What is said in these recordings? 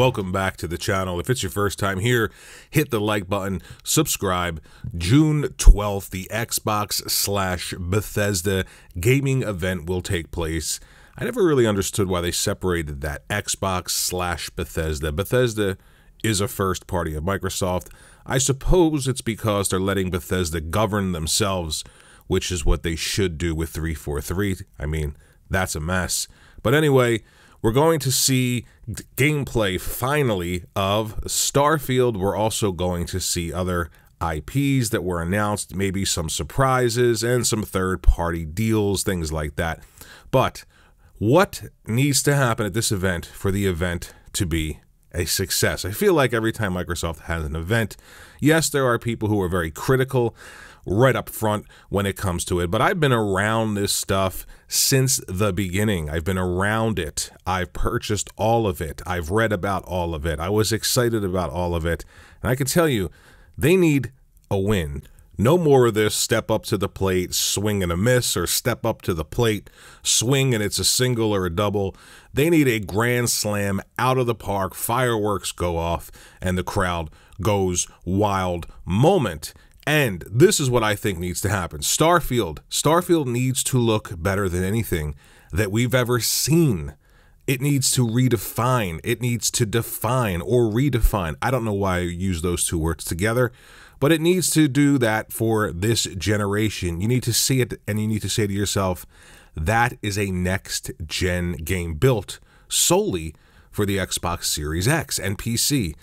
welcome back to the channel. If it's your first time here, hit the like button, subscribe. June 12th, the Xbox/Bethesda gaming event will take place. I never really understood why they separated that, Xbox/Bethesda. Bethesda is a first party of Microsoft. I suppose it's because they're letting Bethesda govern themselves, which is what they should do with 343. I mean, that's a mess. But anyway, we're going to see gameplay, finally, of Starfield. We're also going to see other IPs that were announced, maybe some surprises and some third-party deals, things like that. But what needs to happen at this event for the event to be a success? I feel like every time Microsoft has an event, yes, there are people who are very critical right up front when it comes to it, but I've been around this stuff since the beginning. I've been around it. I've purchased all of it. I've read about all of it. I was excited about all of it. And I can tell you, they need a win. No more of this step up to the plate, swing and a miss, or step up to the plate, swing and it's a single or a double. They need a grand slam out of the park, fireworks go off, and the crowd goes wild moment. And this is what I think needs to happen. Starfield needs to look better than anything that we've ever seen. It needs to redefine. It needs to define or redefine. I don't know why I use those two words together, but it needs to do that for this generation. You need to see it, and you need to say to yourself, that is a next-gen game built solely for the Xbox Series X and PC.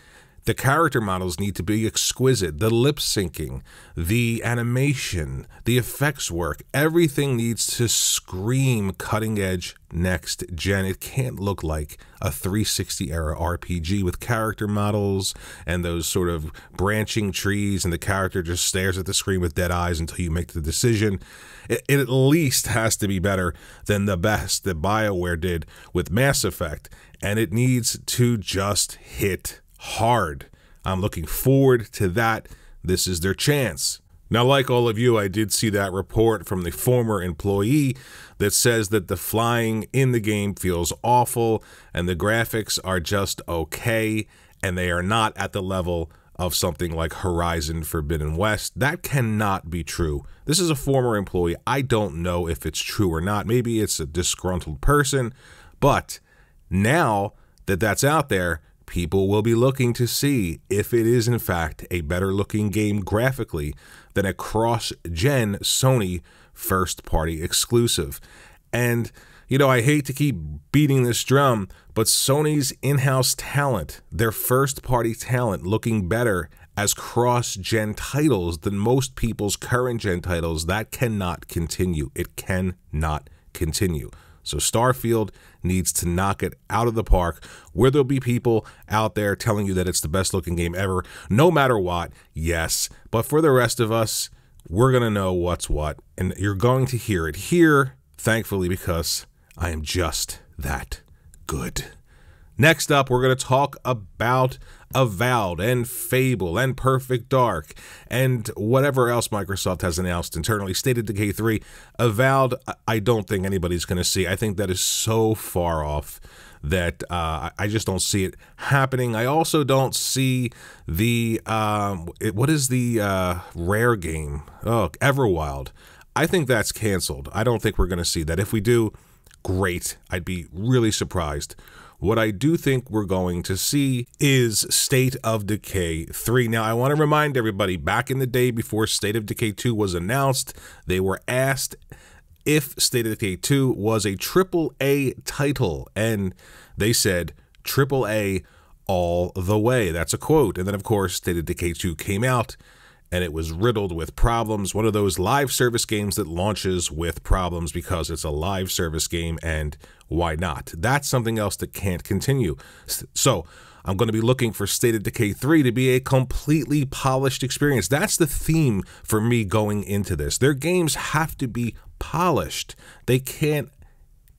The character models need to be exquisite. The lip syncing, the animation, the effects work, everything needs to scream cutting edge next gen. It can't look like a 360 era RPG with character models and those sort of branching trees and the character just stares at the screen with dead eyes until you make the decision. It at least has to be better than the best that BioWare did with Mass Effect, and it needs to just hit hard. I'm looking forward to that. This is their chance. Now, like all of you, I did see that report from the former employee that says that the flying in the game feels awful and the graphics are just okay, and they are not at the level of something like Horizon Forbidden West. That cannot be true. This is a former employee. I don't know if it's true or not. Maybe it's a disgruntled person, but now that that's out there, people will be looking to see if it is in fact a better looking game graphically than a cross-gen Sony first-party exclusive. And, you know, I hate to keep beating this drum, but Sony's in-house talent, their first-party talent looking better as cross-gen titles than most people's current-gen titles, that cannot continue. It cannot continue. So Starfield needs to knock it out of the park, where there'll be people out there telling you that it's the best looking game ever, no matter what, yes. But for the rest of us, we're going to know what's what, and you're going to hear it here, thankfully, because I am just that good. Next up, we're going to talk about Avowed and Fable and Perfect Dark and whatever else Microsoft has announced internally. State of Decay 3. Avowed, I don't think anybody's going to see. I think that is so far off that I just don't see it happening. I also don't see the, what is the rare game? Oh, Everwild. I think that's canceled. I don't think we're going to see that. If we do, great. I'd be really surprised. What I do think we're going to see is State of Decay 3. Now, I want to remind everybody, back in the day before State of Decay 2 was announced, they were asked if State of Decay 2 was a AAA title, and they said AAA all the way. That's a quote. And then, of course, State of Decay 2 came out, and it was riddled with problems. One of those live service games that launches with problems because it's a live service game, and why not? That's something else that can't continue. So I'm going to be looking for State of Decay 3 to be a completely polished experience. That's the theme for me going into this. Their games have to be polished. They can't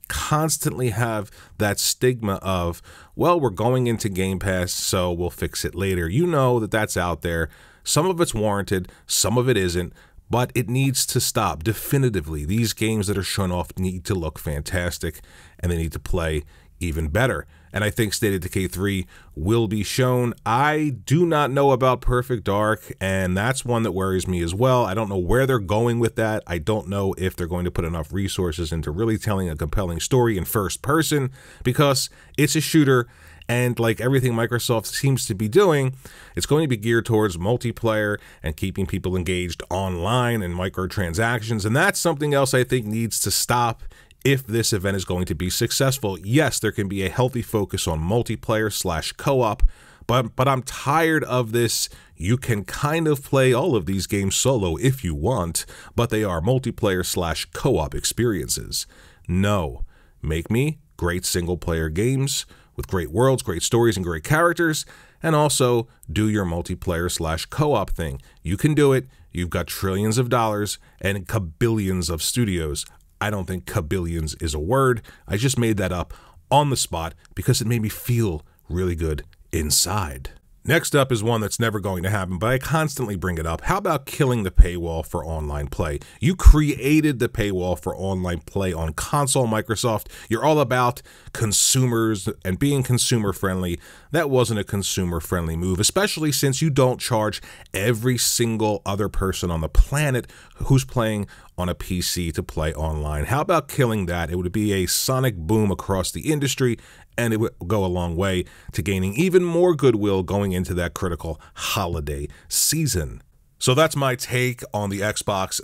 constantly have that stigma of, well, we're going into Game Pass, so we'll fix it later. You know that that's out there. Some of it's warranted, some of it isn't, but it needs to stop definitively. These games that are shown off need to look fantastic, and they need to play even better. and I think State of Decay 3 will be shown. I do not know about Perfect Dark, and that's one that worries me as well. I don't know where they're going with that. I don't know if they're going to put enough resources into really telling a compelling story in first person, because it's a shooter, and like everything Microsoft seems to be doing, it's going to be geared towards multiplayer and keeping people engaged online and microtransactions, and that's something else I think needs to stop if this event is going to be successful. Yes, there can be a healthy focus on multiplayer / co-op, but I'm tired of this. You can kind of play all of these games solo if you want, but they are multiplayer / co-op experiences. No, make me great single-player games with great worlds, great stories, and great characters, and also do your multiplayer / co-op thing. You can do it. You've got trillions of dollars and kabillions of studios. I don't think kabillions is a word. I just made that up on the spot because it made me feel really good inside. Next up is one that's never going to happen, but I constantly bring it up. How about killing the paywall for online play? You created the paywall for online play on console, Microsoft. You're all about consumers and being consumer friendly. That wasn't a consumer friendly move, especially since you don't charge every single other person on the planet who's playing on a PC to play online. How about killing that? It would be a sonic boom across the industry, and it would go a long way to gaining even more goodwill going into that critical holiday season. So that's my take on the Xbox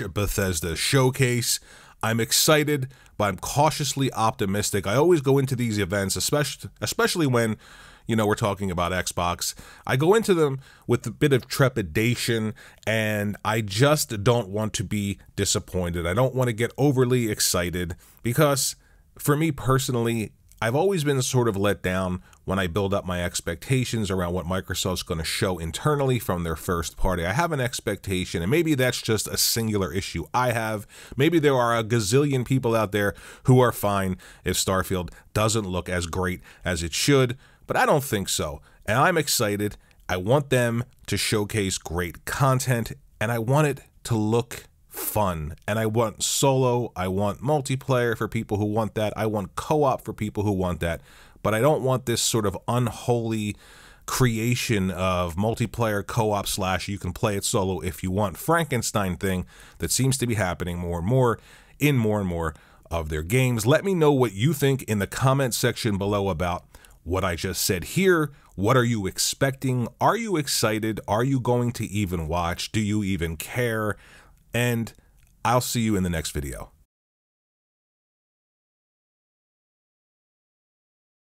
/ Bethesda showcase. I'm excited, but I'm cautiously optimistic. I always go into these events, especially when, you know, we're talking about Xbox. I go into them with a bit of trepidation, and I just don't want to be disappointed. I don't want to get overly excited because, for me personally, I've always been sort of let down when I build up my expectations around what Microsoft's going to show internally from their first party. I have an expectation, and maybe that's just a singular issue I have. Maybe there are a gazillion people out there who are fine if Starfield doesn't look as great as it should, but I don't think so. And I'm excited. I want them to showcase great content, and I want it to look fun. And I want solo, I want multiplayer for people who want that, I want co-op for people who want that, but I don't want this sort of unholy creation of multiplayer co-op / you can play it solo if you want Frankenstein thing that seems to be happening more and more in more and more of their games. Let me know what you think in the comment section below about what I just said here. What are you expecting? Are you excited? Are you going to even watch? Do you even care? And I'll see you in the next video.